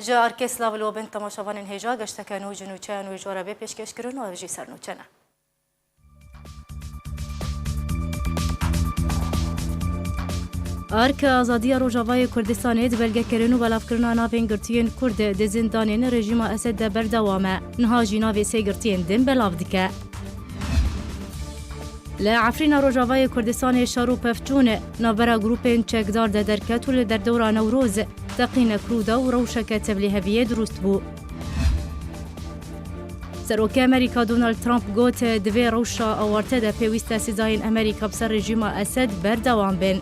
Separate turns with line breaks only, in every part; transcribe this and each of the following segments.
جا ارکسلاو لوبن تماشاوان هجا گشتکانو جنوچان و جواربه پیشکش کردن و وجی سرنوچنه. ارک آزادی روجاوای کردستان دبلگه کرنو بلاف کرنا ناوین گرتین کرد دزندانین رژیم اسد بردوامه نهاجی ناوی سی گرتین دم بلاف دکه. لعفرین روجاوای کردستان شارو پفچون نابرا گروپین چکدار درکت و در دورا نوروز تقین کرودا و روشک تبلیغیه درست بو. سروک امریکا دونالد ترامپ گوت دوی روشا آورته ده پیوسته سزاین امریکا بسر رژیم اسد بردوام بین.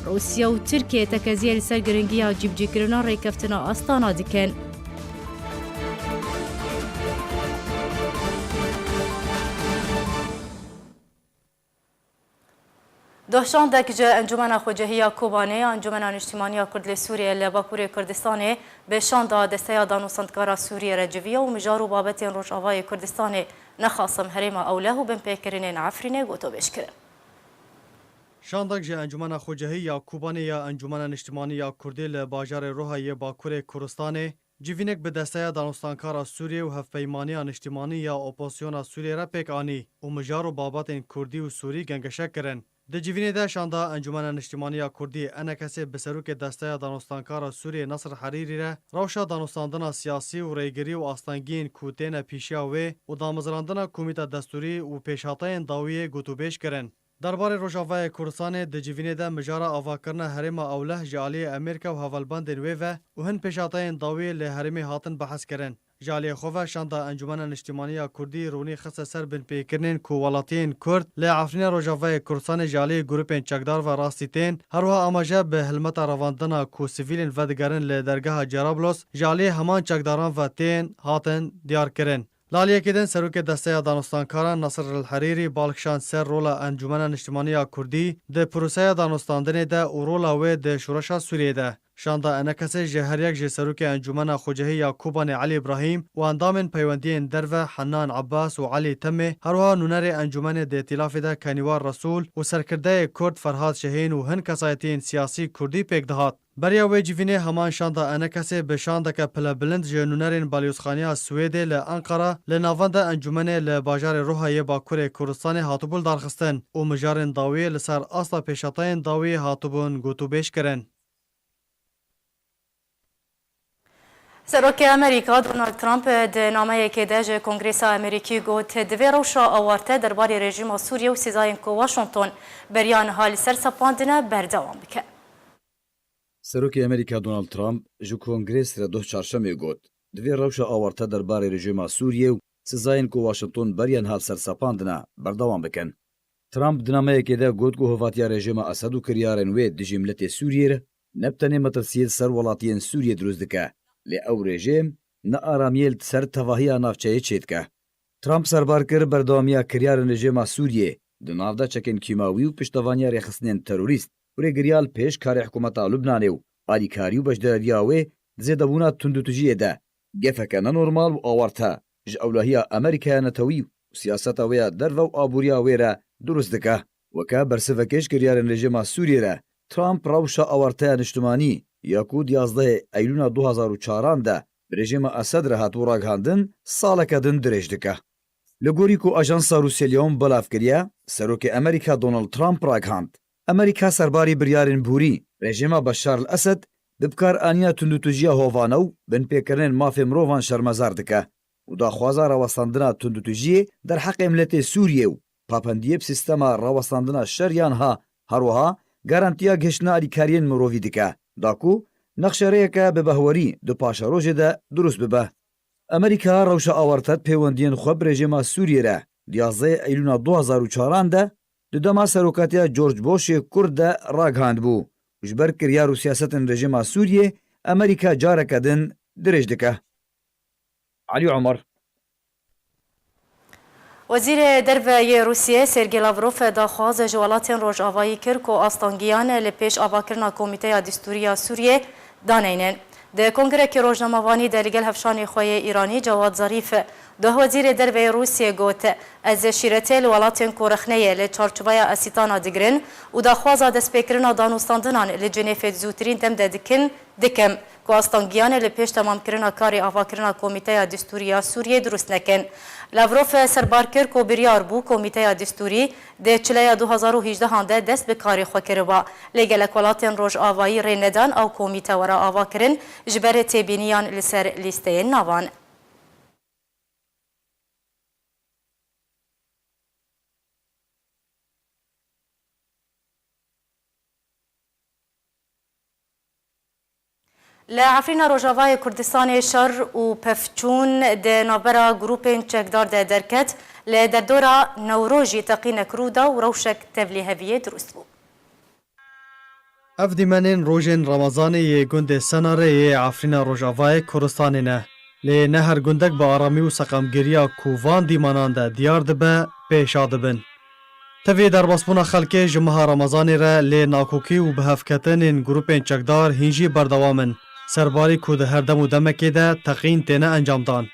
روسیا و ترکیه تکزیه سرگرنگی ها جیب کرنا ریکفتنا آستانا دکن. دوشاندک جا انجمن خوجهی کوبانه انجمن اجتماعی کرد سوریه لباکور کردستان به شاندا دسته دانوسندکارا سوریه رجویه و مجارو بابت روشاوای کردستان نخاصم هرما اوله و بن پیکرین عفرینه گوتو بشکرن.
شاندک جا انجمن خوجهی یا کوبانه یا انجمن اجتماعی یا کردی لباجار روحای باکور کردستان جوینک به دسته دانوستانکارا سوریه و هفپیمانی اجتماعی یا اپوزیسیون سوریه را پیک آنی و مجارو بابت کردی و سوری گنگشک کرن. د جوینه ده شاندا انجمن اجتماعی کردی انکسی به سروک دسته دانوستانکارا سوریه نصر حریری را روشا دانوستاندن سیاسی و ریگری و آستانگین کوتین پیشیاوی و دامزراندن کمیته دستوری و پیشهاتین داوی گوتوبیش کرن. درباره روجاوای کردستان د جوینه ده مجارا آواکرنا هرما اوله جالی امریکا و هوالبند نویوه و هن پیشهاتین داوی له هرمی هاتن بحث کرن. جالی خواه شاندا انجمن اجتماعی کردی رونی خص سر بن پیکرنین کو ولاتین کرد لعفرین روجاوای کردستان جالی گروپین چکدار و راستیتین هروها اماجه به حلمت رواندن کو سیویلین ودگرن لدرگاه جرابلس جالی همان چکداران و تین هاتن دیار کرن. لالیه کدن سروک دسته دانوستانکاران نصر الحریری بالکشان سر رولا انجمن اجتماعی کردی ده پروسه دانوستاندن ده و رولا و ده شورش سوریه ده. شاندا انکسی جهر یک جسروک انجمن خوجهی یا کوبان علی ابراهیم و اندام پیوندین درو حنان عباس و علی تمه هروها نونر انجمن ده ائتلاف ده کنیوار رسول و سرکرده کرد فرهاد شهین و هن کسایتین سیاسی کردی پیک دهات. بریا وی جوینه همان شاندا انکسی به شاندک پل بلند جنونرین بالیوسخانیا سوئد ل انقره ل ناوند انجمن ل بازار روحای باکور کردستان هاتوبل دارخستن و مجارن داوی لسر اصلا پیشاتین داوی هاتوبون گوتوبیش کرن. سروک امریکا دونالد ترامپ ده نامه که ده کنگرس امریکی گوت دوی روشا آورته درباره رژیم سوریه و سزاین کو واشنطن بریان حال سرسپاندنه بردوام بکن.
سروک امریکا دونالد ترامپ جو کنگرس را دو چهارشنبه گوت دوی روشا آورته درباره رژیم سوریه و سزاین کو واشنطن بریان حال سرسپاندنه بردوام بکن. ترامپ ده نامه که ده گوت گو هواتیا رژیم اسد و کریارن و دجملت سوریه را نبتنی مترسیل سر ولاتین سوریه دروز دکه. لی او رژیم نه آرامیل سر تواهی نافچه چید که. ترامپ سربار کر بردوامیا کریارن رژیم سوریه دنافده چکن کیماوی و پشتوانیا ریخستنین تروریست و ریگریال پیش کار حکومت لبنانه و آلیکاری و بجدردیاوی زیدبونا تندوتجیه ده. گفکه نورمال و آورته ج اولهیا امریکا نتوی و سیاست ویا درو و آبوریا ویره درست دکه. وکه برسفکش کریارن رژیم سوریه را ترامپ روشا آورته اجتماعی یاکود 11 ایلونا 2004 ده رژیم اسد را هاتو راگهاندن سالکه دن درج دکه. لگوری کو اجانسا روسیلیون بلاف کریه سروک امریکا دونالد ترامپ راگهاند. امریکا سرباری بریارن بوری رژیم بشار الاسد دبکار آنیا تندوتجیه هووانو بن پیکرن مافی مروان شرمزار دکه و دا خوازا راوستاندنا تندوتجیه در حق ملت سوریه و پاپندیه بسیستما راوستاندنا شریان ها هروها گارانتیا گشنا الیکارین مرووی دکه. داکو نقشه که به بهوری دو پاشا روژه ده درست ببه. امریکا روشا آورتد پیوندین خوب رژیم سوریه را 11 ایلونا 2004 ده دما سروکاتیا جورج بوش کرد راگهاند بو. جبر کریا رو سیاست رژیم سوریه امریکا جاره کدن درج دکه. علی عمر
وزیر دروی روسیه سرگی لاوروف داخواز جوالاتین روجاوایی کرد که آستانگیان لپیش آواکرنا کمیته دستوری سوریه دانینن. ده کنگره که روزنامه‌وانی در لگل هفشان خواه ایرانی جواد ظریف ده وزیر دروی روسیه گوت از شیرته لولاتین کورخنه لچارچوبای اسیتانا دگرن و داخواز دست پیکرنا دانوستاندنان لجنیف زوترین دم دکن dikim ku astangiyanê li pêş temamkirina karê avakirina Komîteya Dîstûriya Sûriyê durust nekin. Lavrov serbar kir ku biryar bû Komîteya Dîstûrî dê çileya 2018 de dest bi karê xwe kiriba. Lê gelek welatên Rojavayî rê nedan ew komîte were avakirin ji berê têbîniyan li ser lîsteyên navan. لعفرينا روجافای کردستان شر و پفچون ده نابرا گروپین چکدار ده درکت لدردورا نوروجی تقین کرودا و روشک تبلی هویه درست بود.
اف دیمنین روژن رمضان یه گند سناره یه عفرین روژاوای کردستان نه. لی نه هر گندک با آرامی و سقمگیریا کووان دیمانان ده دیار دبه پیشا دبن. تفی در بسپونا خلکه جمعه رمضان را لی ناکوکی و بهفکتن گروپین چکدار هنجی بردوامن. سرباری کود هر دم و دمکی ده تقین تینه انجام دان.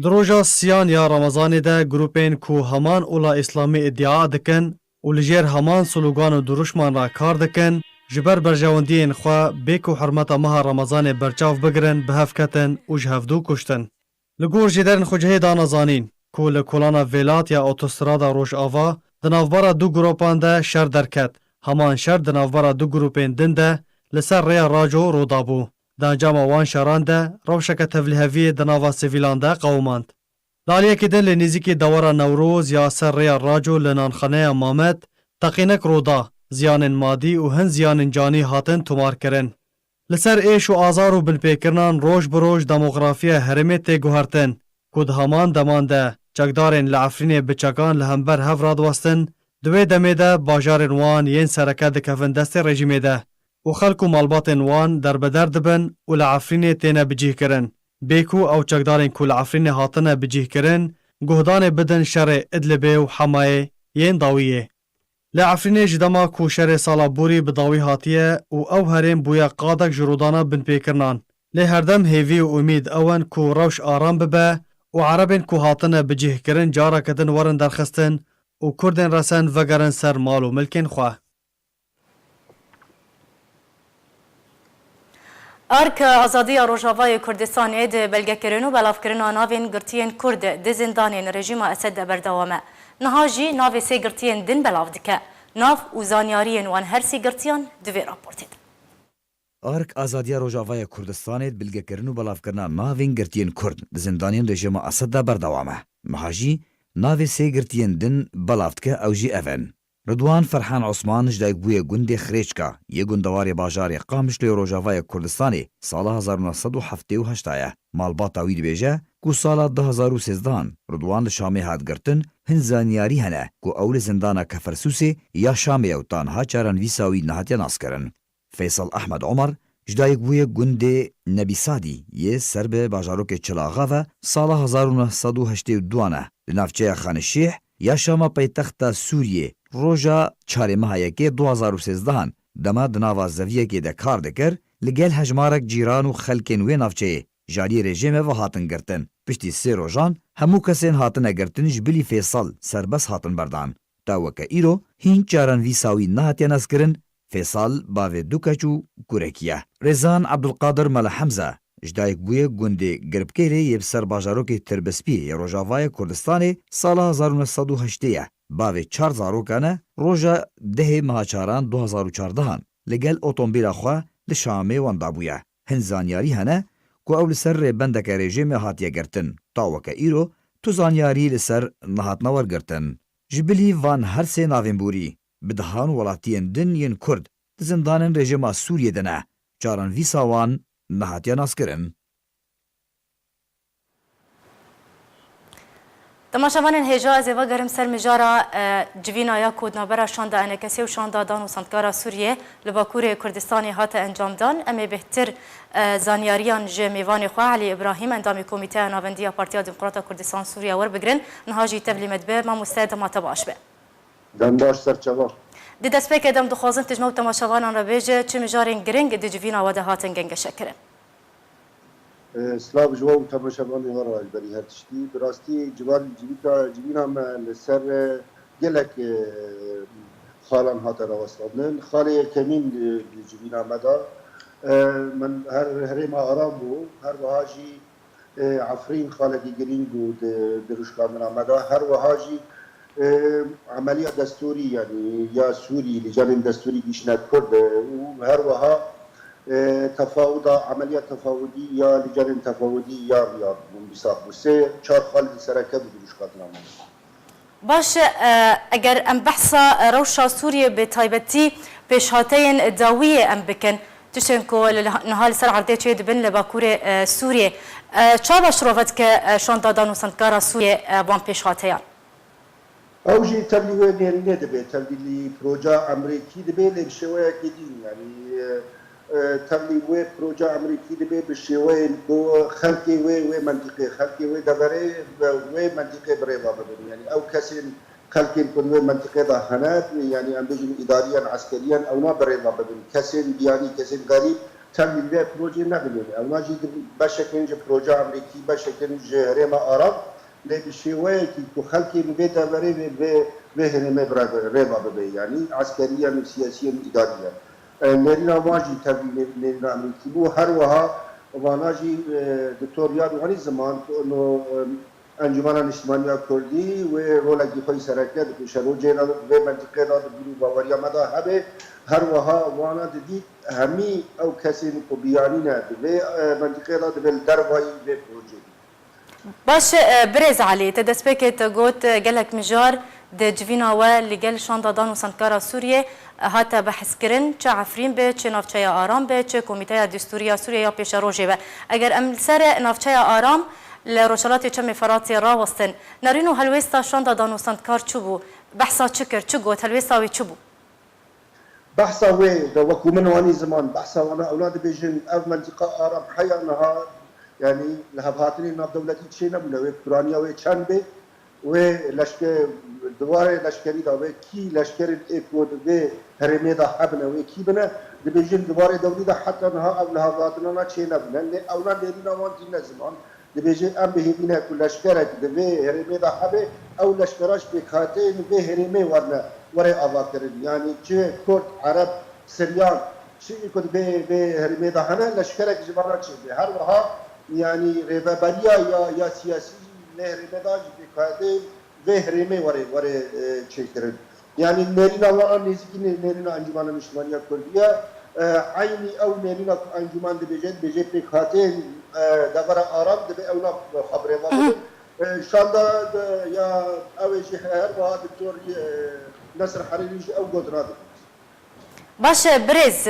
دروژا سیان یا رمضان ده گروپین کو همان اولا اسلامی ادعا دکن و لجیر همان سلوگان و دروشمان را کار دکن جبر برجواندین خواه بیک و حرمت ماه رمضان برچاو بگرن بهفکتن و جهفدو کشتن. لگور جدرن خوجهی دانازانین کو لکولانا ویلات یا اوتوسترادا روش آوا دنافبارا دو گروپان ده شر درکت. همان شر دنافبارا دو گروپین دن ده لسر ریا راجو رودابو. دانجام وان شاران ده روشک تفلیهوی دناوا سیویلان ده قوماند. لالیه که دن لنیزی دوارا نوروز یا سر ریا راجو لنانخانه مامد تقینک رودا زیان مادی و هن زیان جانی هاتن تومار کرن. لسر ایش و آزار و بلپیکرنان روش بروش دموغرافی هرمی تی گوهرتن کود همان دمان ده چکدارن لعفرین بچکان لهمبر هفراد وستن دوی دمی ده باجارن وان ین سرکه دکفن دست رژیمی ده و خلق و مالباتن وان در بدر دبن و لعفرین تینه بجیه کرن. بیکو او چکدارن که لعفرین هاتنه بجیه کرن گهدان بدن شر ادلبه و حمایه ین داویه. لعفرین جدما کو شر سالا بوری بداوی هاتیه و او هرین بویا قادک جرودانا بن پیکرنان. لی هردم هیوی و امید اون کو روش آرام ببه و عربین کو هاتنه بجیه کرن جارا کدن ورن درخستن و کردن رسن وگرن سر مال و ملکن خواه.
ارک آزادی روجاوای کردستان ده بلگکرین و بلافکرین ناوین گرتین کرد ده زندانین رژیم اسد بردوامه. نهاجی ناو سی گرتین دن بلاف دکه. ناو و زانیارین وان هر سی گرتیان دوی راپورتید.
ارک آزادی روجاوای کردستان بلگکرین و بلافکرین ناوین گرتین کرد ده زندانین رژیم اسد بردوامه. مهاجی ناو سی گرتین دن بلاف دکه اوجی اون. رضوان فرحان عثمان جدایک بوی گند خریچکا یه گندواری باجاری قامش لی روجاوای کردستانی سال 1978 مالبات وید بیجه کو سال 2013 رضوان شامی هات گرتن هنزانیاری هنه کو اول زندان کفرسوسی یا شامی او تانها چارن ویساوی نهاتیا ناس کرن. فیصل احمد عمر جدایک بوی گند نبی سادی یه سرب باجاروک چلاغا و سال 1982 لنافچه خانشیح یا شاما پایتخت سوریه روژا چارمهایکی 2013 دما دناوا زویکی ده کار دکر لگل هجمارک جیران و خلکن وی نافچه جاری رژیم و هاتن گرتن. پشتی سی روژان همو کسین هاتن گرتن جبلی فیصل سربس هاتن بردان. تاوکا ایرو هین چارن ویساوی نهاتیا ناس کرن فیصل باوی دوکچو گورکیه. رزان عبدالقادر مل حمزه جدایک بوی گنده گربکیری یب سر باجاروکی تربسپی روجاوای کردستانی سال 1980 باوی 4 زاروکانه روژا ده مهاچاران 2014 لگل اوتومبیل خواه لشامی واندابویه. هنزانیاری هنه که اول سر بندک رژیم هاتیه گرتن تاوکا ایرو تو زانیاری لسر نهات نور گرتن. جبلی وان هر سه ناوین بوری بدهان ولاتین دن ین کرد زندان رژیم سوریه دنه چاران ویساوان نهاتیا ناس کرن.
تماشاوان هجا از ایوا گرم سر مجارا جوینا یا کودنا برا شانده انکسی و شانده دان و سندگارا سوریه لباکور کردستانی هات انجام دان امی بهتر زانیاریان جمیوان خواه علی ابراهیم اندامی کمیته ناوندی پارتیا دموکراتا کردستان سوریه ور بگرن نهاجی تبلی مدبه ما مستعد ما تباش به
دم باش سر چوا
دی دست پیک ادم دخوازن تجمع تماشاوان آن را بیجه چه مجارین گرنگ دی جوینا و ده هاتن گنگ شکرن
سلاف جوا و تماشاوانی ها را بری هر تشتی براستی جوینا من سر گلک خالان هات را وصلادن خاله کمین جوینا مدا من هرێما ئارام بوو هەروەهاژی عفرین خالقی گرنگ بوو دروشکاندنامەدا هەروەهاژی عملیە دەستوری یعنی یا سووری لجانên دەستوری گیشتە کورد و هەروەها تفاوضا عملیە تفاوضی یا لجانên تفاوضی یا ریاض بوون بیساق بوو سێ چار خاڵی سەرەکە بوو دروشکاندنامەدا
باش اگر ام بحثا روشا سوریه به تایبتی پیشهاتین داویه ام بکن تشنكو نهال سر عرضيه چه دبن لباكور سوريا چا باش روفت که شان دادان و سندکارا سوريا بان پیشهاتیان
اوجي تبليغ نيرينه دبي تبليغ بروجا امريكي دبي لبشويه كدين يعني تبليغ بروجا امريكي دبي بشويه بو خلقي و منطقه خلقي و دبري و منطقه بريضه يعني او كسين خلقي كل و منطقه ده هنات يعني ام بيجي اداريا عسكريا او ما بريضه كسين يعني كسين غريب تبليغ بروجي نبلي او ناجي بشكل بروجا امريكي بشكل ريما عرب لبشويه كي خلقي بيتا بري بهرمه بريضه ببي يعني عسكريا وسياسيا اداريا نرينا واجي تبي نرينا امريكي بو هروها واناجي دكتور ياد واني زمان انه انجمن الاجتماعيه الكردي ورولا جيفاي سركه بشرو جينا بمنطقه لا بلو باوريا مدا هبه هروها وانا دي همي او كسين كوبيانينا بمنطقه لا بالدرباي بروجي
باش برز علي تدسبكت قوت قالك مجار د جوینا و لگل شان دادان و سندکارا سوریه هاتا بحث کرن چه عفرین به چه نافچه آرام به چه کمیته دستوری سوریه یا پیش روژه به اگر ام سر نافچه آرام لروشالات چه مفراتی راوستن نرینو هلوستا شان دادان و سندکار چو بو بحثا چه کرد چه گوت هلوستا وی چو بو
بحثا وی دا وکو من وانی زمان بحثا وانا اولاد بیجن او منطقه آرام حیانها يعني لهبهاتني ناف دولتي تشينا بلا اوكرانيا وچند به و لشکر دواره لشکری دا و کی لشکر اکود و هرمه دا حبنا و کی بنا دبیجن دواره دولی دا حتی نها او لهبهاتنا نا چینا بنا لی اونا لینا وان دین زمان دبیجن ام بهیبینا کل لشکرک دو هرمه دا حبه او لشکراش بکاتین و هرمه ورنه وره آوا کرن يعني چه کرد عرب سریان چه کد به هرمه دا هنه لشکرک جبارا چه به هر وها يعني رهبرية يا سياسي لهرمداج بقاعدة وهرمه وره چكرن يعني نرينا وان نزكي نرينا انجمان المسلمانية كردية عيني او نرينا انجمان بجد بقاعدة دبر آرام دبي اونا خبره وابد شاندا يا اوجي هر وها دكتور نصر حريري او قدرات
باش برز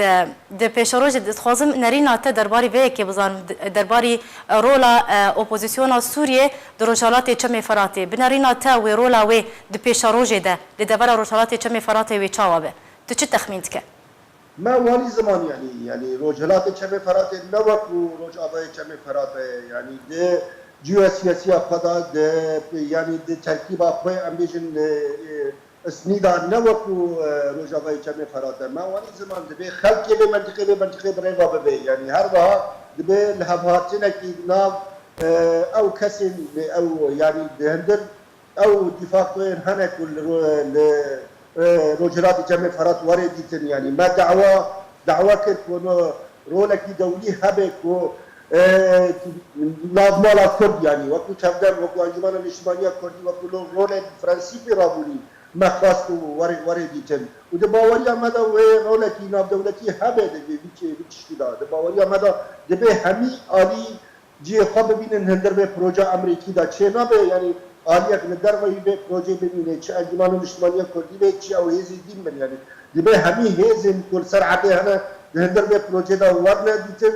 د پیشروج دخوازم نرینا ته درباری وی که بزن درباری رولا اپوزیسیون سوریه در روشالات چم فراتی بنرینا ته و رولا و د پیشروج ده د دبر روشالات چم فراتی و چاوبه تو چه تخمین که
ما وانی زمان يعني روشالات چم فراتی نوک و روش آبای چم فراتی يعني ده جیوسیاسی خدا ده يعني ده ترکیب اخوی امبیشن اسنيدا نوكو روجاوي چمه فراته ما واني زمان دبي خلقي به منطقه بريغا به يعني هر وها دبي لهباتنا كي ناف او كسن او يعني دهندر او دفاع هنا كل روجرات چمه فرات ورديتن يعني ما دعوه كنو رولكي دولي هبكو ناف مالا كرد يعني وكو تفدر وكو انجمان الاجتماعيه كردي وكو رول فرنسي برابولي ما خواستو ورديتن وده باوريا مدى ورولكي ناف دولتي هبه ده بيتشتي ده باوريا مدى ده به همي آلي جي خواب ببینن هندر به پروژه امریکی دا چه نبه یعنی آلیک ندر وی به پروژه ببینه چه انجمان اجتماعی کردی به چه او هیزی دین بن یعنی ده به همي هیزن کل سرعته هنه هندر به پروژه دا ورنه دیتن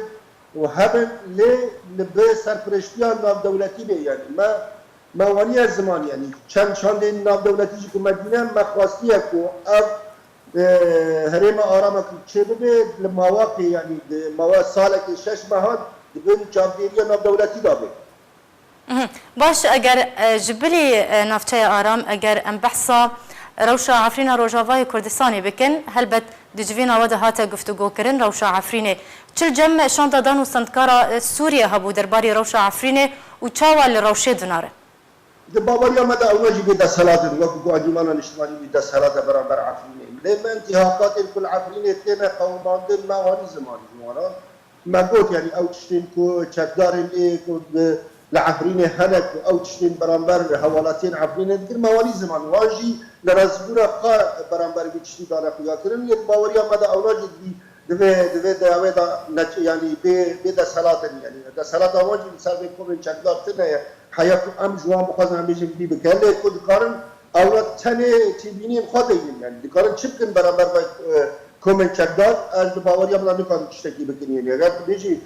و هبن لی به سرپرشتیان ناف دولتی به یعنی ما وانی از زمان یعنی چند ناف دولتی که مدینه مخواستیه که اب هرم آرام چه به مواقع یعنی مواقع سال که 6 ماه دبن جامدیری ناف دولتی دابه
باش اگر جبلی نافچه آرام اگر ام بحثا روشا عفرین روجاوای کردستانی بکن هلبت دجوینا وده هاتا گفتگو کرن روشا عفرینه چل جمع شان دادان و سندکارا سوریه هبو درباری روشا عفرینه و چاوال روشه دناره
باوريا مدى أوجي بدا صلاة وقو أنجمان الاجتماعي بدا صلاة برابر عفرين لما انتهاكات كل عفرين تينا قومان دين ما واني زمان جوانا ما قلت يعني أو تشتين كو تشكدار إيه كو لعفرين هنك أو تشتين برامبر حوالاتين عفرين دين ما واني زمان واجي لرزبورا قا برامبر بتشتي دانا خويا كرن يد باوريا مدى أوجي دفه دا يعني بدا صلاة يعني دا صلاة واجي لسال بكم تشكدار تنا حياة أم جوان بخزن هم بيجي بدي بكله كود كارن أولاد تاني تبينين خدين يعني دكارن شبكن برابر كومن شداد از باوريا من نكان تشتكي بكني يعني أگر بيجي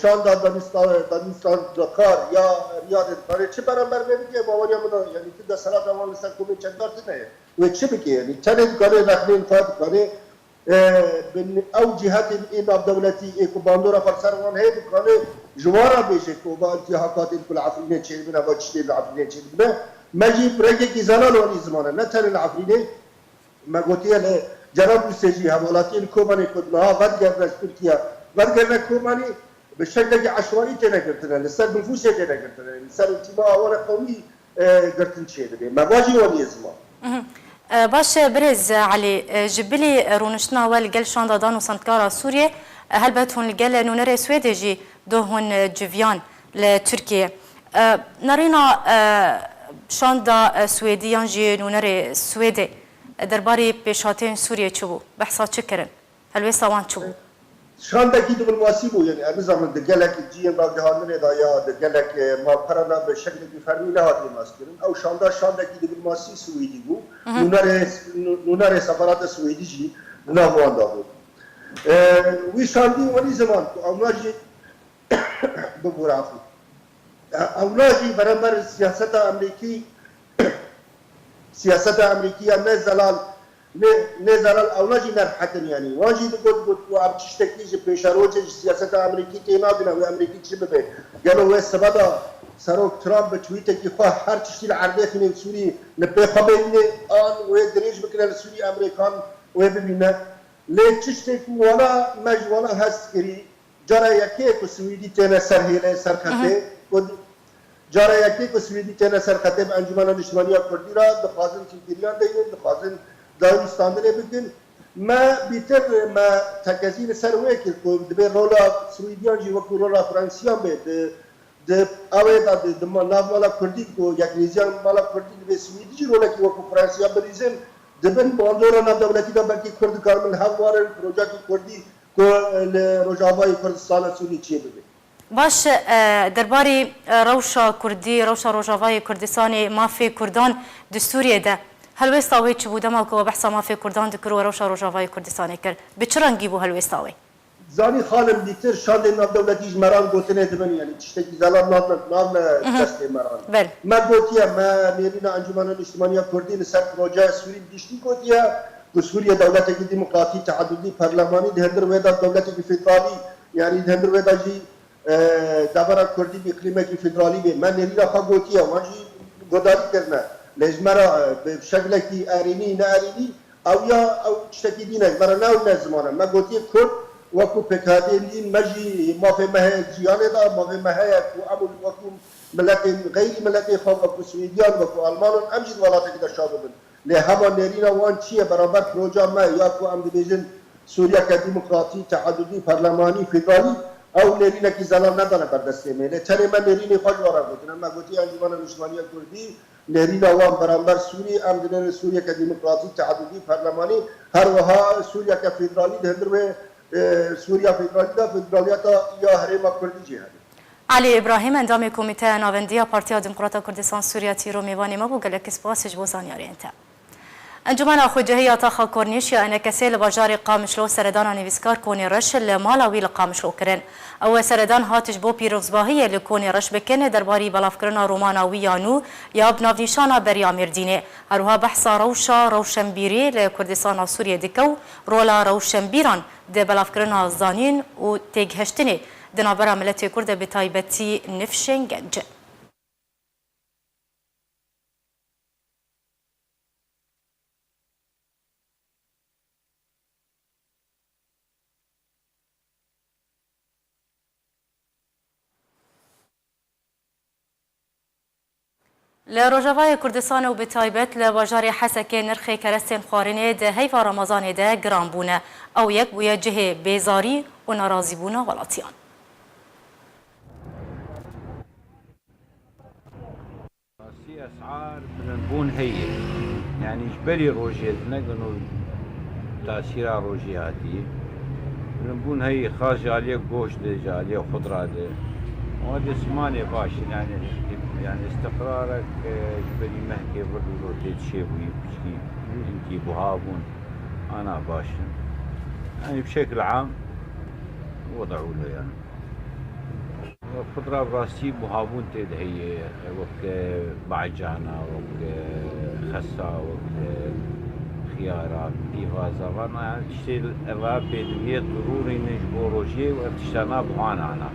شان دانستان دکار یا ریاض داره چه برابر بگه باوريا من يعني كده صلاة أول مثلا كومن شداد تنه وچه بكي يعني تاني دكارن رخنين فاد دكارن من او جهات الامام دولتي اكو باندورا فرسروان هي دكانه جوارا بيجي كو با انتهاكات كل عفرينه تشيل من ابو تشتي العفرينه تشيل من ماجي بريكي كي زمان وني زمان نتر العفرينه ما قلتي له جناب السجي حوالاتين كوماني كدنا ودغرنا تركيا ودغرنا كوماني بالشكل عشوائي تنقرتنا لسه نفوس تنقرتنا لسه انتماء ورا قومي قرتن شيء ما واجي وني زمان
باش برز علي جبلي رونشنا والقل شاندا دانو سنتكارا سوريا هل بتهون القل نونري سويدجي دوهن جفيان لتركيا نرينا شاندا سويديان جي نونري سويدي درباري بيشاتين سوريا چبو بحثات شكرن هل ويساوان چبو
شاندا کی دیپلماسی يعني أنا زمان دقلك جيم بعد هذا دايا دقلك ما قررنا بشكل بفرمي له هذه ماسكين أو شاندا کی دیپلماسی سويدي بو نونار سفارات سويدي جي نافوان دابو وي شاندي وني زمان أوناجي ببورافي أوناجي برامبر سياسة أمريكية نزال أوناجي نرحتن يعني واجي تقول وعم تشتكي بيشاروج سياسة أمريكية تنادنا وأمريكية شبه قالوا وين سبدا سروك ترامب بتويته كي خواه هر تشتي العربية في سوري نبي خبرني آن ويدريج بكنا السوري أمريكان ويبينا ليه تشتكي ولا ولا هسكري جرى يكيك السويدي تنا سرهيلة سرخته جرى يكيك السويدي تنا سرخته بأنجمان الاجتماعية كرديرا دخازن تيجريان دينين دخازن داوستان بگن ما بیتر ما تکذیر سرویک کو دبی رولا سویدیان جی وکو رولا فرانسیان به د اوه د ناو مالا کردی کو یک نیزیان مالا کردی به سویدی جی رولا کی وکو فرانسیان بریزن دبن باندورا ناو دولتی دا بلکی کرد کارمل هوار پروژه کی کردی کو روجاوای کردستان سوری چی بگه
باش درباري روشا كردي روشا روجافاي كردستاني ما في كردان دستوري ده هل ويستاوي تشبو دماغو بحثا ما في كردان دكرو روشا روجافاي كردستاني كر بچران جيبو هل ويستاوي
زاني خالم ديتر شان ناف دولتي جمران قوتنه دبن يعني تشتكي زلال ناف دست مران ما قوتيا ما نيرينا انجمان الاجتماعية كردي لسر بروجه سوري دشتي قوتيا سوريا دولتي ديمقراطي تعددي برلماني دهندر ويدا دولتي فيدرالي يعني دهندر ويدا جي دابرا كردي بإقليمه فيدرالي بي ما نيرينا خا قوتيا واجي قداري كرنا لجمرا بشكل كي أريني ناريني أو تشتكي دينك مرا ناو نزمانا ما قوتي كرد وكو بكادين دين مجي ما في مهي جياني دا ما في مهي وكو ملت غير ملت خوف وكو سويديان وكو ألمان أمجد ولاتك دا شاببن لهما نيرينا وان چيه برابر بروجا ما ياكو أم دبيجن سوريا كديمقراطي تعددي برلماني فيدرالي او نيرينا كي زلال ندانا بردسته ميله چنه من نيريني خوش وارا گوتنا ما گوتي انجمن الاجتماعية كردي نيرينا وان برامبر سوري ام دنر سوريا كديمقراطي تعددي برلماني هر وها سوريا كفيدرالي دهندر و سوريا فيدرالي دا فيدرالياتا يا هريما كردي جهاد
علي ابراهيم اندام كوميته ناونديا بارتيا ديمقراطا كردستان سوريا تيرو ميواني ما بو گلك سپاس جبو زانياري انت انجمن خوجهية تاخا كورنيشيا انا كسيل بجاري قامشلو سردان نيفيسكار كوني رش لمالاوي لقامشلو كرن او سردان هاتش بو بيروزباهية لكوني رش بكن درباري بلافكرنا روماناويانو يا بنافنيشانا بريا مرديني هروها بحثا روشنبيري لكردستان سوريا ديكو رولا روشنبيران دي بلافكرنا زانين و تيجهشتني دنابرا ملتي كرد بتايبتي نفشن جنج لروجاوای کردستان و بتایبت لباجار حسکه نرخ کرستین خوارنه ده هیفا رمضان ده گران بونه او یک بویه جه بیزاری و نرازی بونه ولاتیان.
اسعار بنبون هي يعني جبلي روجيت نقنو تاثير روجياتي بنبون هي خاص عليه قوش عليه خضره وهذا سمانه باش يعني استقرارك جبلي مهكي برضو لو تشيبوي بشكي انتي بهابون انا باش يعني بشكل عام وضعوا له يعني خضرة براسي بهابون تدهي وقت بعجانة وقت خسا وقت خيارات ديفازا وانا يعني تشتي الراب بدوية ضروري نجبو روجي وارتشتنا بهانا انا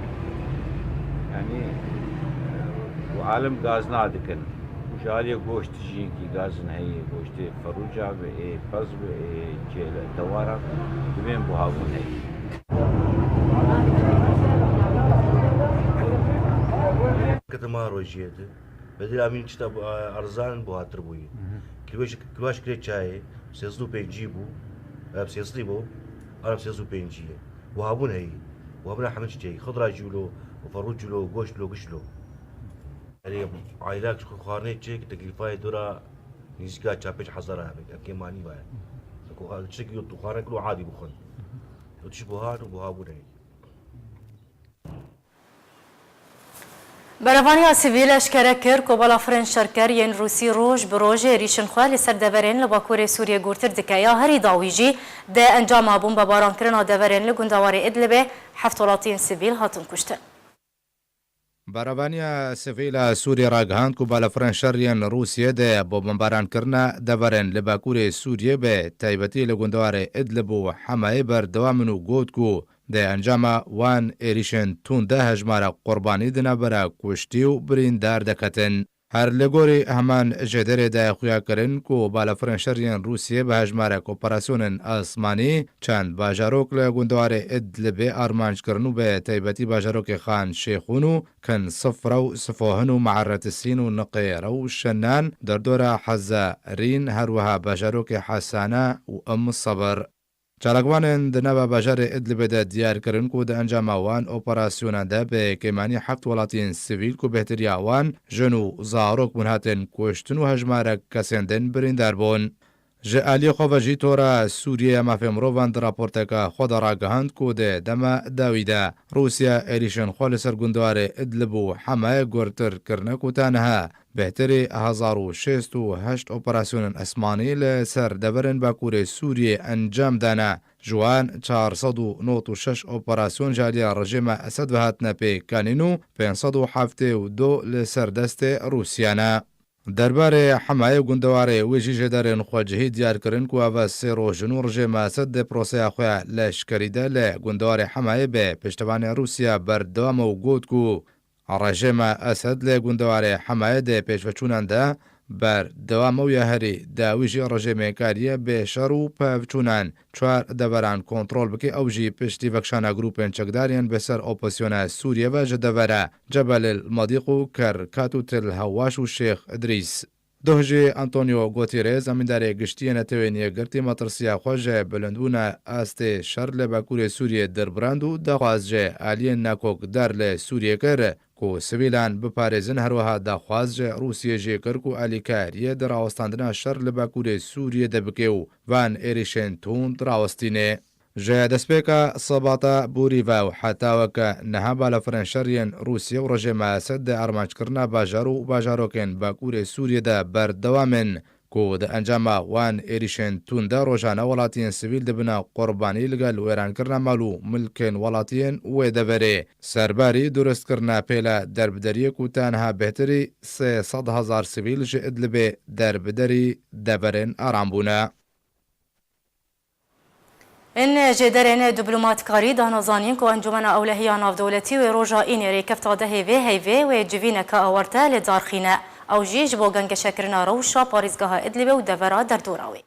يعني وعالم غازنا دكن وجالي غوشت جيكي غازن هي غوشت فروجا بي فز بي جيل دوارا بين بهابون هي
ما روجيته بدل امين كتاب ارزان بو هاتربوي كواش كريت شاي سيزدو بيجيبو بسيزديبو انا بسيزدو بينجي وهابون هي وهابون حمد شي خضره جولو وفروج جولو غوش لو غشلو يعني عائلات خارنه شي تكلفاي دورا نيسكا تشابج حزرها كيماني باي اكو شكل تو خارن كلو عادي بخون وتشبهات وهابون هي
برافانیا سیویل اشکره کرد که بالا فرن شرکر ین روسی روش بروژ ریشن خواه لسر دورین لباکور سوریه گورتر دکایا هری داویجی ده انجام بوم بباران کرنا دورین لگندوار ادلبه حفتولاتین سیویل هاتون کشتن.
برافانیا سیویل سوریه راگهاند که بالا فرن شرین روسیه ده بمباران کرنا دورین لباکور سوریه به تایبتی لگندوار ادلب و حمایه بر دوامنو گود کو ده انجام وان ایریشن تون ده هجمار قربانی دنا برا کشتی و بریندار دکتن. هر لگوری همان جدر ده خویا کرن کو بالا فرنشرین روسیه به هجمار اپراسیون آسمانی چند باجاروک لگندوار ادلب آرمانج کرنو به تایبتی باجاروک خان شیخونو کن صفرو صفوهنو معرت السینو نقیرو شنان در دور حزارین هروها باجاروک حسانه و ام صبر. چارگوان دنبا باجار ادلب ده دیار کرن کو ده انجام وان اپراسیون ده به کمانی حق ولاتین سیویل کو بهتری وان جنو زاروک منهاتن کوشتن و هجمارک کسندن بریندار بون. جالی خوابجی تورا سوریه مافمرو وند راپورتکا خود راگهاند کو ده دما داویده روسیا ایریشن خال سرگندوار ادلب و حمایه گورتر کرنکو تانها بهتری 1068 اپراسیون اسمانی لسر دورن باکور سوریه انجام دانا جوان 496 اپراسیون جالی رژیم اسد و هاتنا پی کانینو 572 لسر دست روسیانا. درباره حمایه گندواره ویجی جدارن خواجهی دیار کرن کو اوا سیرو جنو رژیم اسد ده پروسه خواه لشکریده لگندواره حمایه به پشتوان روسیا بردوام و گود کو رژیم اسد لگندواره حمایه ده پیشوچونان ده بر دوام و هری داویجی رژیم کاریه به شرو پفچونان چوار دوران کنترل بکی اوجی پشتی وکشانا گروپن چکدارین بسر اپوزیسیون سوریه و جدوره جبل المضیق کر کاتو تل هواش و شیخ ادریس. دوهجی انطونیو گوتیرز امندار گشتی نتوینی گرتی مطرسیا خوژه بلندونه است شر لباکور سوریه در براندو دخوازجه آلین ناکوک در لسوریه کر کو سویلان بپارزن هروها دخوازجه روسیه جه کر کو آلیکاریه در آوستاندنا شر لباکور سوریه دبکیو وان ایریشن تون دراوستینه. جه دسپیکا صباتا بوری و حتی وکا نها بالا فرنشرین روسیه و رژیم اسد ده ارمانج کرنا باجارو و باجاروکن باکور سوریه ده بردوامن کو ده انجام وان ایریشن تون ده روشانه ولاتین سویل ده بنا قربانی لگل ویران کرنا مالو ملکن ولاتین و ده بره سرباری درست کرنا پیلا دربدری کو تانها بهتری 300,000 سویل جه ادلبه دربدری ده برن آرام بونه.
این جدرین دیپلماتکاری دانازانین که انجمن اولهیان نافدولتی و روژا این ریکفت ده هیوی و جوینه که آورته لدارخینه او جیج با گنگ شکرنا روشا پاریزگاه ادلیبه و دورا در دوراوی.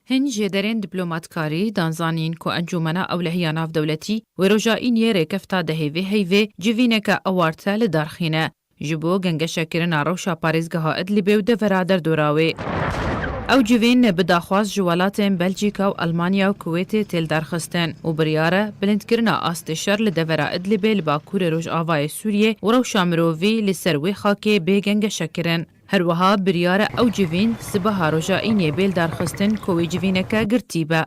هن جدرین دیپلماتکاری دانزانین که انجمن اولهیان نافدولتی و روژا این ریکفت ده هیوی جوینه که آورته لدارخینه ji bo gengeşekirina rewşa parêzgeha Idlibê û devera derdorawê. Ew civên bi daxwaz ji welatên Belçîka û Almanya û Kuwêtê têl derxistin û biryare bilindkirina astê şer li devera Idlibê li Bakurê Rojavayê Sûriyê û rewşa mirovî li ser wê xakê bê gengeşekirin. Her wiha biryare ew civîn sibeha roja înê bêl derxistin ku wê civîneke girtî be.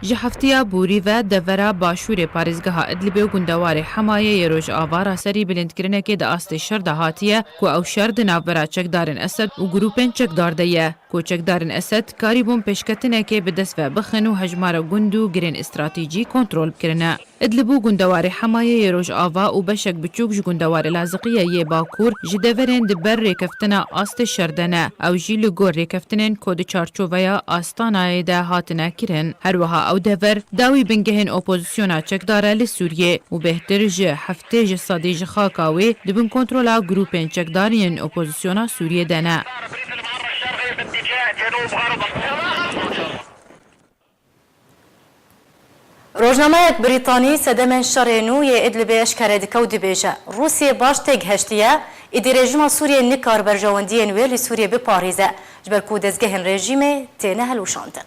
Ji heftiya borî ve devera başûrê parêzgeha Idlibê û gundewarê Hemayê Rojavara serî bilindkirinekê di astê şer de hatiye ku ew şer di navbera çekdarên Esed û grûpên çekdar de ye. Ku çekdarên Esed karîbûn pêşketinekê bi dest ve bixin û hejmara gund û girên îstratîjî kontrol bikirine. Idlib û gundewarê Hemayê Rojava û beşek biçûk ji gundewarê Laziqiyê yê Bakur ji deverên di ber rêkeftina astê şer de ne. Ew jî li gor rêkeftinên ku di çarçoveya Astanayê de hatine kirin. Her wiha ew dever dawî bingehên opozisyona çekdar e li Sûriyê û bêhtir ji heftê ji sedî ji xaka wê dibin kontrola grûpên çekdariyên opozisyona Sûriyê de ne.
Rojnameyek Brîtanî sedemên şerê nû yê Idlibê eşkere dike û dibêje Rûsyê baş tê gihiştiye êdî rejima Sûriyê nikar berjewendiyên wê li Sûriyê biparêze ji ber ku dezgehên rejîmê têne helwişandin.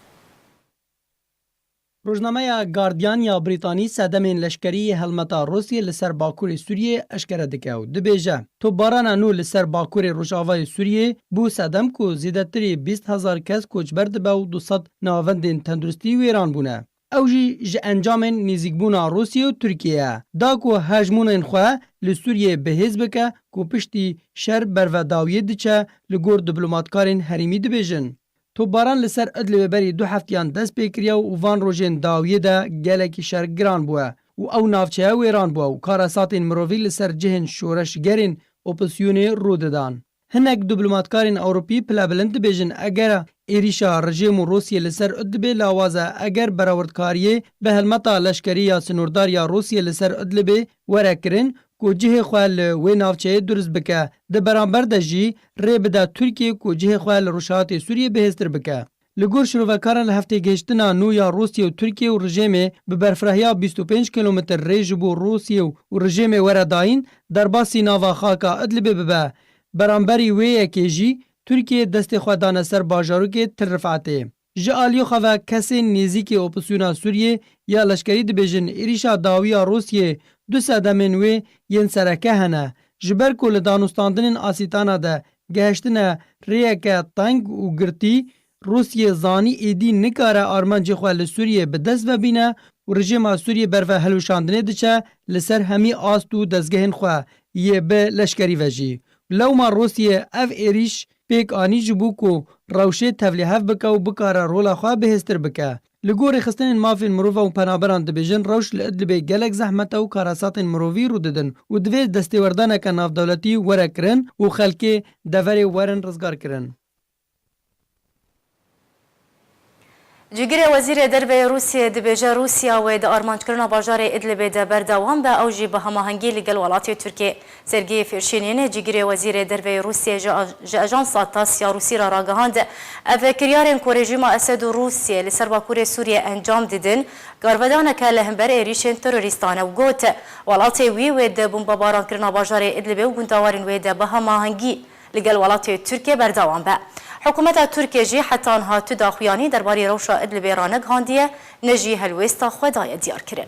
Rojnameya Guardian ya Brîtanî sedemên leşkerî helmeta Rûsyê li ser Bakurê Sûriyê eşkere dike û dibêje topbarana nû li ser Bakurê Rojavayê Sûriyê bû sedem ku zêdetirî 20,000 kes koçber dibe û 200 navendên tenduristî wêran bûne. Ew jî ji encamên nêzîkbûna Rûsya û Tirkiyeyê da ku hejmûnên xwe li Sûriyê bihêz bike ku piştî şer bervedawiyê diçe li gor diplomatkarên herîmî dibêjin. Topbaran li ser Idlibê berî du heftiyan dest pê kiriye û van rojên dawiyê de gelekî şer giran bûye û ew navçeya wêran bûye û karasatên mirovî li ser cihên şoreşgerên opozisyonê rû didan. Hinek diplomatkarên Ewropî pilebilind dibêjin eger êrîşa rejîmû Rûsyê li ser Idlibê lawaze eger berewirtkariyê bi helmeta leşkerî ya sinûrdar ya Rûsyê li ser Idlibê were kirin ku cihê xwe li wê navçeyê durist bike di beramber de jî rê bide Tirkiye ku cihê xwe li rûşhatê Sûriyê bihêztir bike. Li gor şîrovekaran li heftê gehiştina nû ya Rûsya û Tirkiye û rejîmê bi berfrehiya 25 kilometr rê ji bo Rûsya û rejîmê were dayîn derbasî nava xaka Idlibê bibe. Beramberî wê yekê jî Tirkiye destê xwe dane ser bajarokê Til Rifetê. Ji aliyê xwe ve kesên nêzîkê opozisyona Sûriyê ya leşkerî dibêjin êrîşa dawiya Rûsyê du sedemên wê yên sereke hene ji ber ku li danûstandinên asîtana de gehiştine rêyeke teng û girtî Rûsyê zanî êdî nikare armancê xwe li Sûriyê bi dest vebîne û rejîma Sûriyê berve helwişandinê diçe li ser hemî ast û dezgehên xwe yê bi leşkerî ve jî. Lewma Rûsyê ev êrîş pêk anî ji bû ku rewşê tevlîhev bike û bikare rola xwe bihêztir bike. Li gorî xistinên mafên mirov û penaberan dibêjin rewş li Idlibê gelek zehmete û karasatên mirovî rû didin û divê destêwerdaneke navdewletî were kirin û xelkê deverê werin rizgar kirin.
Cigirê Wezîrê Derve Rûsyê dibêje Rûsya wê di armanckirina bajarê Idlibê de berdewam be ew jî bi hemahengî li gel welatê Tirkiye. Sergî Fêrşînînê Cigirê Wezîrê Derve Rûsyê ji Ajansa Tasya Rûsî re ragihand ev kiryarên ku rejîma Esed û Rûsyê li ser Bakurê Sûriyê encam didin garvedaneke li hember êrîşên terorîstan ew got welatê wî wê di bombebaranskirina bajarê Idlibê û gundewarên wê de bi hemahengî li gel welatê Tirkiye berdewam be. Hikûmeta Tirkiye jî hetan hatû daxuyanî derbarê rewşa Idlibê ranegihandiye ne jî helwêsta xwe daye diyar kirin.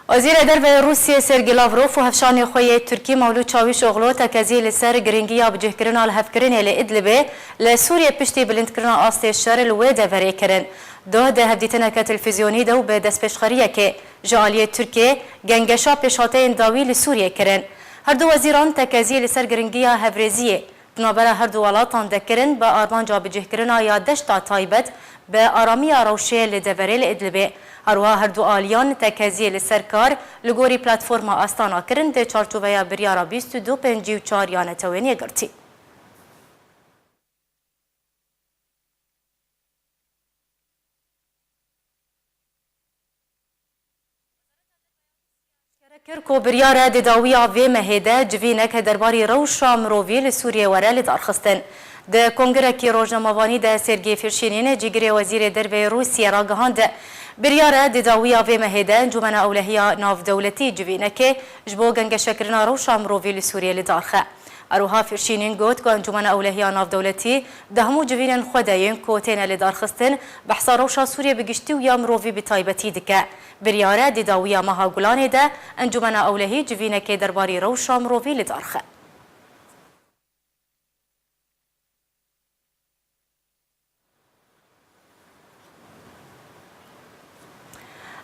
Wezîrê Derve Rûsyê Sergî Lavrov û hevşanê xwe yê Tirkî Mewlûd Çavuşoğlu tekezî li ser giringiya bicihkirina li hevkirinê li Idlibê li Sûriyê piştî bilindkirina astê şer li wê deverê kirin. Duh de hevdîtineke televîzyonî de û bi destpêşxeriyekê ji aliyê Tirkiye gengeşa pêşhateyên dawî li Sûriyê kirin. Her du wezîran tekezî li ser giringiya hevrêziyê binavera her du welatan de kirin bi armanca bicihkirina ya deşta taybet bi aramiya rewşê li deverê li Idlibê. Herwiha her du aliyan tekezî li ser kar li gorî platforma Astana kirin de çarçoveya biryara 22/54 ya netewêniyê girtî. Kirko biryara di dawiya vê mehê de civînek derbarî rewşa mirovî li Sûriyê were li darxistin. ده کنگرکی روزنامه‌وانی ده سرگی فرشینین جیگری وزیر دربه روسیه را گهاند بریاره دداوی آوی مهده انجمن اولهیا ناف دولتی جوینه که جبو گنگ شکرنا روشا مرووی لسوریه لدارخه. اروها فرشینین گوت که انجمن اولهیا ناف دولتی دهمو جوینن خودین کوتین لدارخستن بحثا روشا سوریه بگشتی و یا مرووی بتایبتی دکه. بریاره دداوی مها گلانه ده انجمن اولهی جوینه که درباری روشا مرووی لدارخه.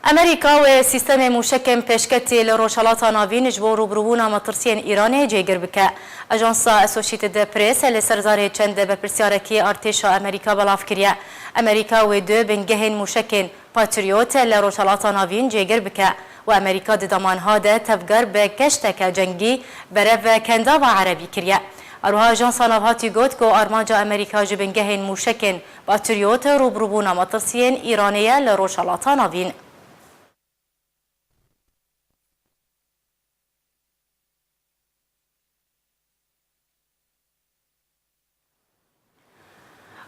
امریکا و سیستم موشکم پیشکتی لروشالات ناوین جبو روبروبونا مطرسین ایران جیگر بکه. اجانس اسوشیتد پریس لسرزار چند بپرسیارکی ارتش امریکا بلاف کریه. امریکا و دو بنگهن موشکن پاتریوت لروشالات ناوین جیگر بکه و امریکا ددامانها ده تفگر به کشتک جنگی بره کندا و عربی کریه. اروها اجانس ناوهاتی گوت که آرمانجا امریکا جبنگهن موشکن پاتریوت روبروبونا مطرسین ایرانیه لروشالات ناوین.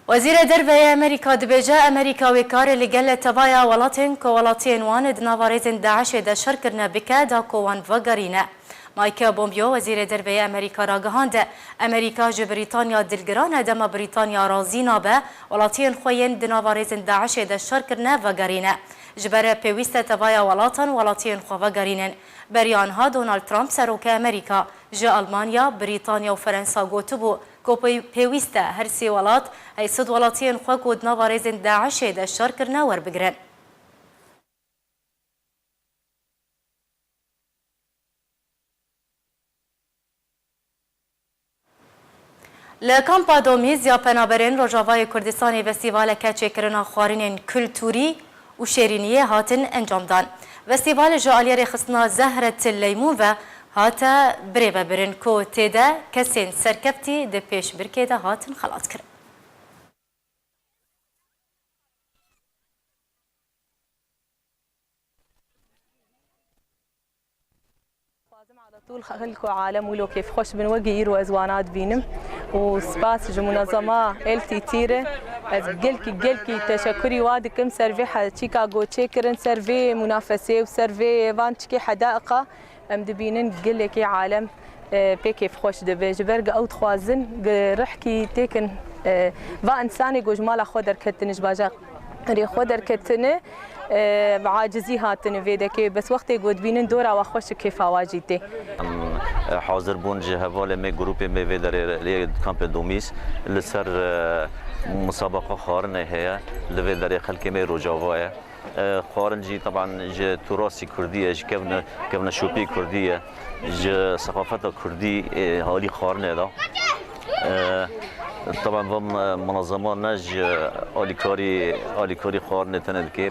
وزیر دربه امریکا دبیجه امریکا وکار لگل تبایا ولاتین که ولاتین وان دناوارزن داعش ده شرکرنه بکه دا کوان وگرینه. مایک بومبیو وزیر دربه امریکا را گهاند امریکا جو بریتانیا دلگرانه دم بریتانیا رازینا به ولاتین خوین دناوارزن داعش ده شرکرنه وگرینه. جبر پیوست تبایا ولاتن ولاتین خو وگرینن. بریانها دونالد ترامپ سروک امریکا جه آلمانیا بریتانیا و فرانسا گوتو بو که پیوسته هر سی ولات ای صد ولاتین خو کود نوارزن داعش ده شرکرنه ور بگرن. لکامپا دومیز یا پنابرین روجاوای کردستان فستیوال کچکرنا خوارین کلتوری و شیرینیه هاتن انجام دان. فستیوال جالیر خصنا زهرة اللیمون و هاتا بریبه برن کو تیده کسین سرکفتی ده پیش برکه ده هاتن خلاص کرد.
طول خلكو عالم ولو كيف خوش بنوقير وازوانات بينم وسباس منظمه التي تيره از جلكي تشكري وادكم سيرفي شيكاغو تشيكرن سيرفي منافسه وسيرفي فانتشكي حدائق ام دبينن جلكي عالم بكيف خوش دبي جبرق او تخوازن رحكي تيكن با انساني جوجمال خودر كتنج باجا ري خودر كتنه عاجزي هاتن فيدكي بس وقت يقود بينن دورا وخوش كيف واجيتي
حاضر بون جهوال مي جروب مي فيدر لي كامب دوميس لسر مسابقه خارنه هي لفيدر خلك مي روجاوايا خارنجي طبعا ج تراثي كرديه ج كبنا شوبي كرديه ج ثقافه كردي هالي خارنه ده طبعا ضمن منظمات نج آلیکاری خار نتند که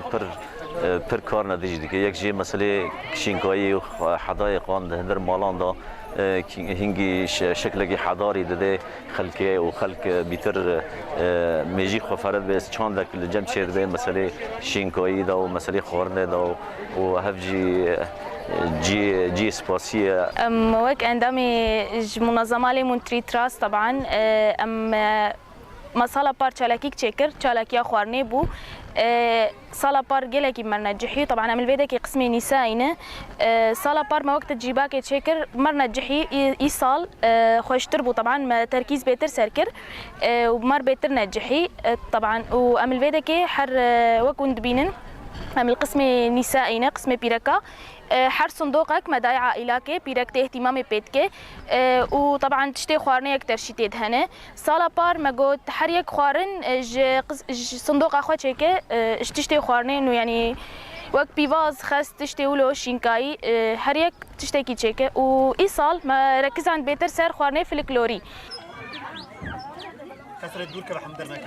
پر کار ندیجی که یک جی مسئله شینکایی و حدایقان دهندر مالان دا هنگی شکلگی حداری داده خلقه و خلق بیتر میجی خفرد به چند دک لجم شد به مسئله شینکایی دا و مسئله خارنه دا و هفجی جي سباسية
وك عندما منظمة لي مونتري تراس طبعا مساله بار چالاکیک چکر چالاکیا خوارنه بو سالا بار گلکی من نجحی طبعا عمل ویده که قسم نسائینه سالا بار ما وقت جیبا که چکر مر نجحی ای سال خوشتر بو طبعا تركيز بيتر سركر ومر بيتر نجحي طبعا وعمل ويده كي حر وكوند بينن عمل قسم نسائينا قسم بيركا هر صندوقك مداي عائلاك بيركت اهتمام بيتك وطبعا تشتي خوارنه اكتر شي تدهنه سالا بار ماغو تحريك خوارن صندوق اخو تشيكه تشتي خوارنه انه يعني وقت بيواز خاص تشتي ولو شينكاي هريك تشتكي تشيكه واي سال ما ركز عند بيتر سير خوارنه في الكلوري
كسرت دور كرحم درنا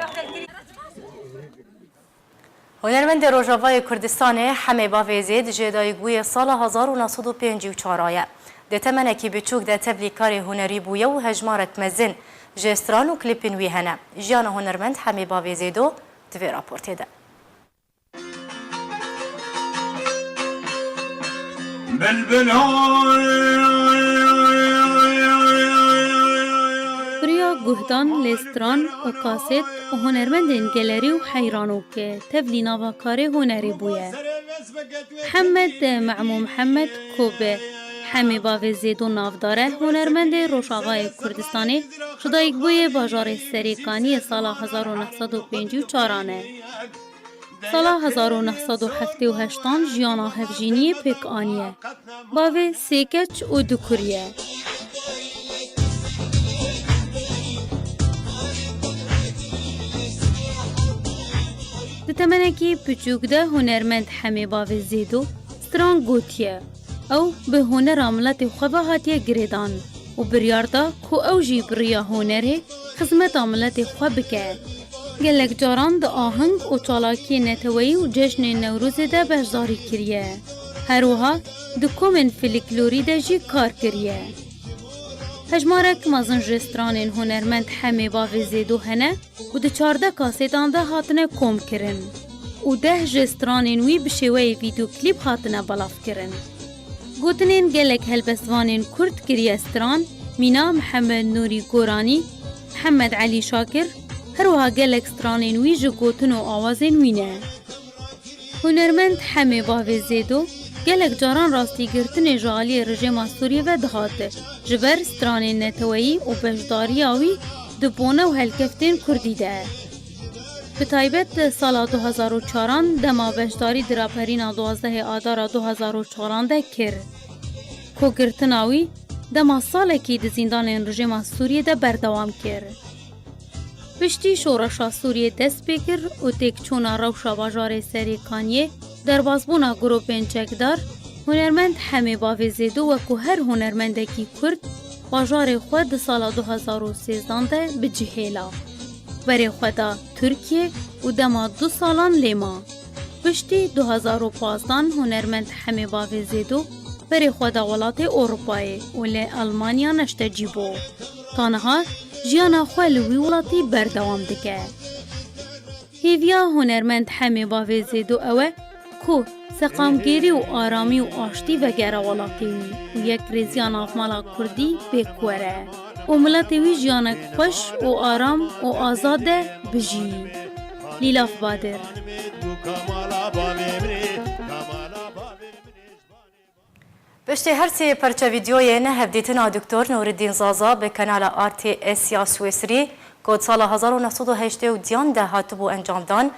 هنرمند روجاوای کردستان همه باوزید جدایگوی سال 1954 ده تمنکی بچوک ده تبلیکار هنری بویه و هجمارت مزن جستران و کلیپین وی هنه جیان هنرمند همه باوزیدو دوی راپورتی ده
گهدان لستران و کاسیت و هنرمندین گلری و حیرانو که تبلی نواکاره هنری بویه. محمد معمو محمد کوبه همی باوی زیدو نافداره هنرمند روشاغای کردستانی شدایک بوی باجار سریکانی سال 1954 سال 1978 جیانا هفجینی پیک آنیه باوی سیکچ و دکوریه. دتمنکی پچوکده هنرمند همی باوی زیدو ستران گوتیه او به هنر عملت خواه هاتیه گریدان و بریارده که او جی بریا هنره خدمت عملت خواه بکه. گلک جاران ده آهنگ و چالاکی نتوی و جشن نوروز ده بهزاری کریه. هروها ده کومن فلیکلوری ده جی کار کریه. هجمارک مازن جستران هنرمند همه باوی زیدو هنه و ده 14 کاسیتان ده هاتنه کوم کرن و 10 جستران وی بشوی ویدیو کلیپ هاتنه بلاف کرن. گوتنین گلک هلبسوانین کرد کریستران مینا محمد نوری گورانی محمد علی شاکر هروها گلک سترانین وی جو گوتن و آوازین وینه. هنرمند همه باوی زیدو گلک جاران راستی گرتن جالی رژیم سوریه و دهاته جبر سترانین نتویی و بجداری آوی دبونه و هلکفتین کردی ده. به تایبت سال 2004 دما بشداری دراپرین 12 آدار 2004 ده کر. کو گرتناوی دما سال کی د زندان رژیم سوریه ده بردوام کر. پشتی شورشا سوریه دست بکر و تک چونا روشا باجار سریکانیه در بازبونا گروپین چکدار هنرمند همه باوی زیدو و که هر هنرمندکی کرد باجار خود سال 2013 ده بجهیلا. برای خدا ترکیه و دما 2 سالان لیما. پشتی 2015 هنرمند همه باوی زیدو برای خدا ولات اروپای و لی المانیا نشته جیبو. تانها جیانا خوالوی ولاتی بردوام دکه. هیویا هنرمند همه باوی زیدو اوه که سقامگیری و آرامی و آشتی و گره ولاتی و یک ریزیان آفمالا کردی بکوره. و ملتوی جیانک خوش و آرام و آزاده بجی. لیلاف بادر
پشتی هر سی پرچه ویدیوی نه هفدیتنا دکتر نوردین زازا به کانال آرتی اسیا سویسری که سال 1908 و دیان ده هاتبو انجام دان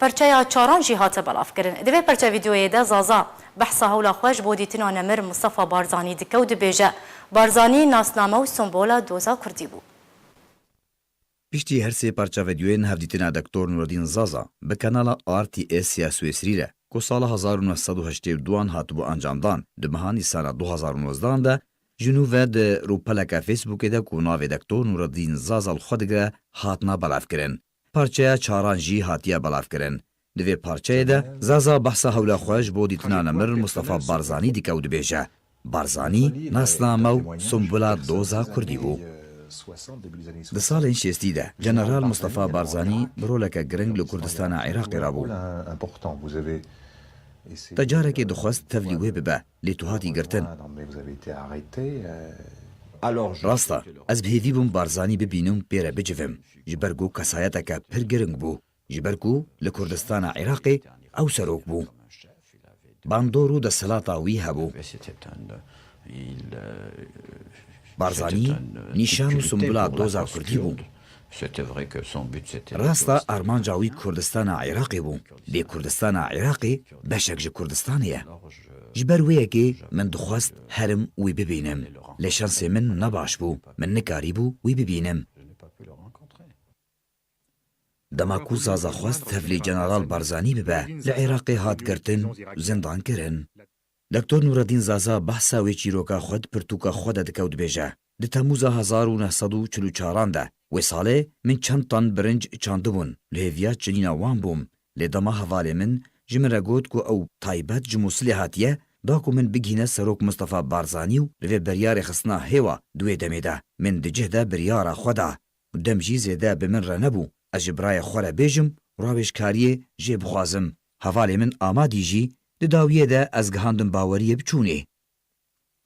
پرچه یا چاران جی هات بلاف کرن. دوی پرچه ویدیوی ده زازا بحثا هولا خوش بودیتنا نمر مصطفى بارزانی دکه و دبیجه بارزانی ناسنامه و سمبولا دوزا کردی بود.
پشتی هر سه پرچه ویدیوین هفدیتنا دکتر نوردین زازا به کانال آرتی اسیا سویسری ره که سال 1982 هاتبو انجام دان دمهانی سال 2019 ده جنوب ده روپلک فیسبوک ده که ناو دکتر نوردین زازا الخودگه هاتنا بلاف کرن. پرچه چاران جی هاتیه بلاف کرن. دوی پرچه ده زازا بحثا هولا خوش بودیتنا نمر مصطفى بارزانی دیکه و دبیجه. بارزانی ناسنامه و سمبولا دوزا کردی بو. د سال شستی ده جنرال مصطفى بارزانی برولک گرنگ لکردستان عراقی را بو. تجاره که دخواست تفلیوه ببه لیتوهاتی گرتن. راستا از بهیوی بوم بارزانی ببینم پیره بجوم جبرگو کسایتا که پر گرنگ بو جبرگو لکردستان عراقی او سروک بو. باندورو د سلاطا وی هبو. بارزانی نیشان و سمبولا دوزا کردی بو. راستا ارمانجاوی کردستان عراقی بو. لی کردستان عراقی بشک جه کردستانیه. جبر ویه که من دخواست هرم وی ببینم. لشانس من نباش بو. من نکاری بو وی ببینم. دماکو زازا خواست تفلی جنرال بارزانی ببه لعراقی هات کرتن زندان کرن. دکتر نوردین زازا بحثا وی چیروکا خود پرتوکا خود دکود بیجه. ده تموز 1944 ده و ساله من چند تن برنج چاندبون لحویات جنینا وان بوم لدما حواله من جمره گود کو او تایبت جموسلی هاتیه دا کو من بگینه سروک مصطفى بارزانی و لوی بریار خصنا هوا دوی دمیده من دجه ده بریار خودا و دم جیزه ده بمن رنبو از جبرای خوره بیجم راوش کاریه جه بخوازم حواله من آمادی جی ده داویه ده از گهاندن باوریه بچونه.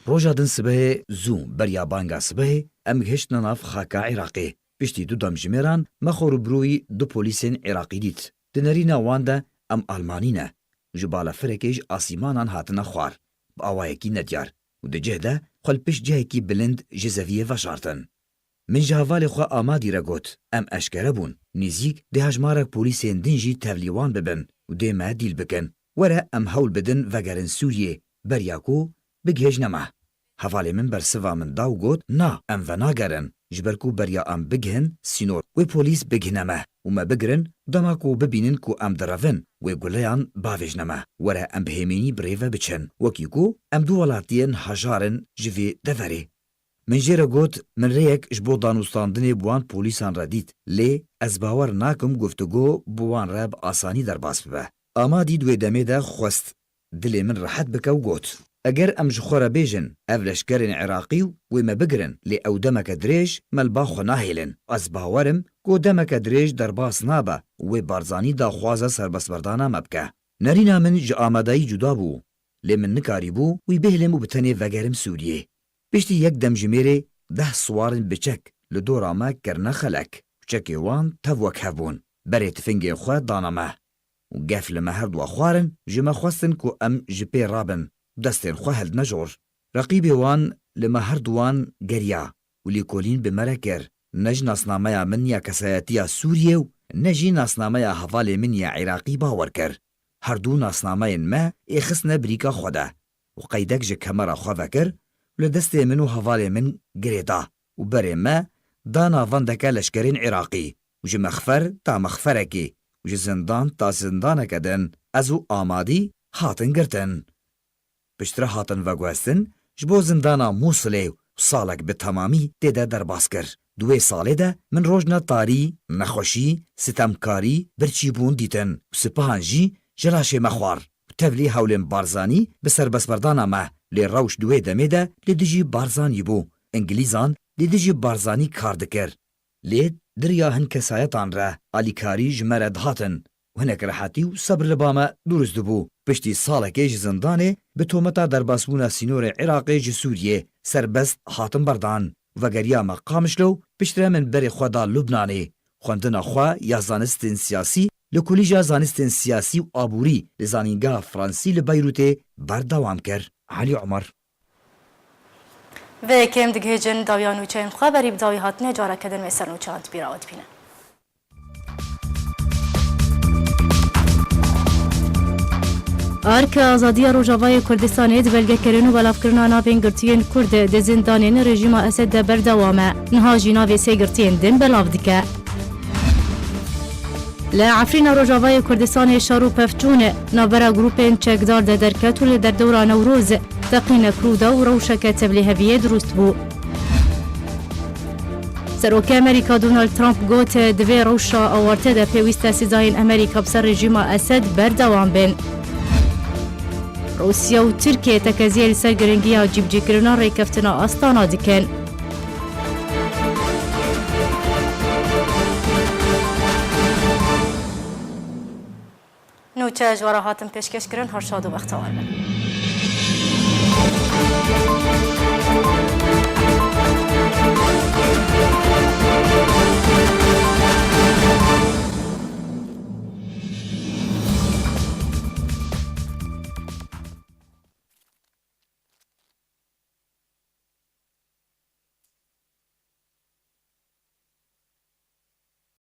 روژا دن سبه زوم بریا بانگا سبه ام گهشت ناف خاکا عراقی پشتی دو دەمژمێران مەخۆڕبرووی دو پۆلیسên عێراقی دیت دنەرینە wan de em Almanî ne ji balafireke ji asîmanan hatine xwar bi awayekî nedyar û di cih de xwelpişt cihekî bilind ji zeviyê veşartin. Min ji hevalê xwe amadî re got em eşkere bûn nîzik dê hejmarek polîsên din jî tevlîwan bibin û dê me dîl bikin were em hewl bidin vegerin Sûriyê beriya ku bigihêjne me. Hevalê min bersiva min da û got na em ve nagerin ji ber ku beriya em bigihin sînor wê polîs bigihine me û me bigirin dema ku bibînin ku em direvin wê guleyan bavêjne me were em bihêmînî birêve biçin wekî ku em du welatiyên hejarin ji vê deverê. Min jê re got min rêyek ji bo danûstandinê bi wan polîsan re dît lê ez bawer nakim guftûgo bi wan re bi asanî derbas bibe. Amadî duê demê de xwest dilê min rehet bike û got eger em ji xwe re bêjin ev leşkerên Iraqî wê me bigirin lê ew demeke dirêj melba xwe nahêlin ez bawerim ku demeke dirêj derbas nabe wê barzanî daxwaza serbestberdana me bike. Nerîna min ji amadayî cuda bû lê min nikarîbû wî bihêlim û bi tenê vegerim Sûriyê. Piştî yek demjimêrê 10 swarên biçek li dora me kirine xelek çekê wan tev wek hebûn berê tifingên xwe dana me û gef li me her duwa xwarin ji me xwestin ku em ji pê rabin destên xwe heldine jor. Reqîbê wan li me her duwan geriya û lêkolîn bi me re kir ne ji nasnameya min ya kesayetiya Sûriyê û ne jî nasnameya hevalê min ya Iraqî bawer kir. Her du nasnameyên me ê xistine birîka xwe de û qeydek ji kemera xwe vekir li destê min û hevalê min girê da û berê me da navandeke leşkerên Iraqî û ji mexfer ta mexferekê û ji zindan ta zindaneke din ez û amadî hatin girtin. Piştre hatin veguhestin ji bo zindana Musilê salek bi temamî tê de derbas kir. Duê salê de min rojna tarî, nexweşî, sitemkarî, birçîbûn dîtin û sipahan jî ji laşê me xwar. Tevlî hewlên barzanî bi serbestberdana me lê rewş duê demê de lê dijî barzanî bû. İngilîzan lê dijî barzanî kar dikir. Lê diriya hin kesayetan re alîkarî ji me re dihatin û hinek rehetî û sebr li ba me durust dibû. Piştî salekê ji zindanê bi tometa derbasbûna sînorê Iraqê ji Sûriyê serbest hatin berdan. Vegeriya me Qamişlo piştre min berê xwe da Lubnanê. Xwendina xwe ya zanistên siyasî li Kulîja Zanistên Siyasî û Aborî li zanîngeha Fransî li Beyrûtê berdewam kir. Alî Umar.
Vê kêm digihêjin dawiya nûçeyên xwe berî bi dawî hatine careke din wê sernûçehan bîra we dibîne. Arka azadiya Rojavayê Kurdistanê di belgekirin û belavkirina navên girtiyên Kurd di zindanên rejîma Esed de berdewam e. Niha jî navê sê girtiyên din belav dike. Li Efrîna Rojavayê Kurdistanê şer û pevçûn navbera grûpên çekdar de derket û li derdewra Newroz teqînek rûda û rewşeke tevlîheviyê durust bû. Serokê Amerîka Donald Trump got divê rewşa awarte de pêwîst e sîzayên Amerîka bi ser rejîma Esed berdewam bin. Rusya û Tirkiye tekeziyê li ser giringiya cîbcîkirina rêkeftina Astana dikin. Nûçe ji wara hatin pêşkêşkirin her şad û bextewar bin.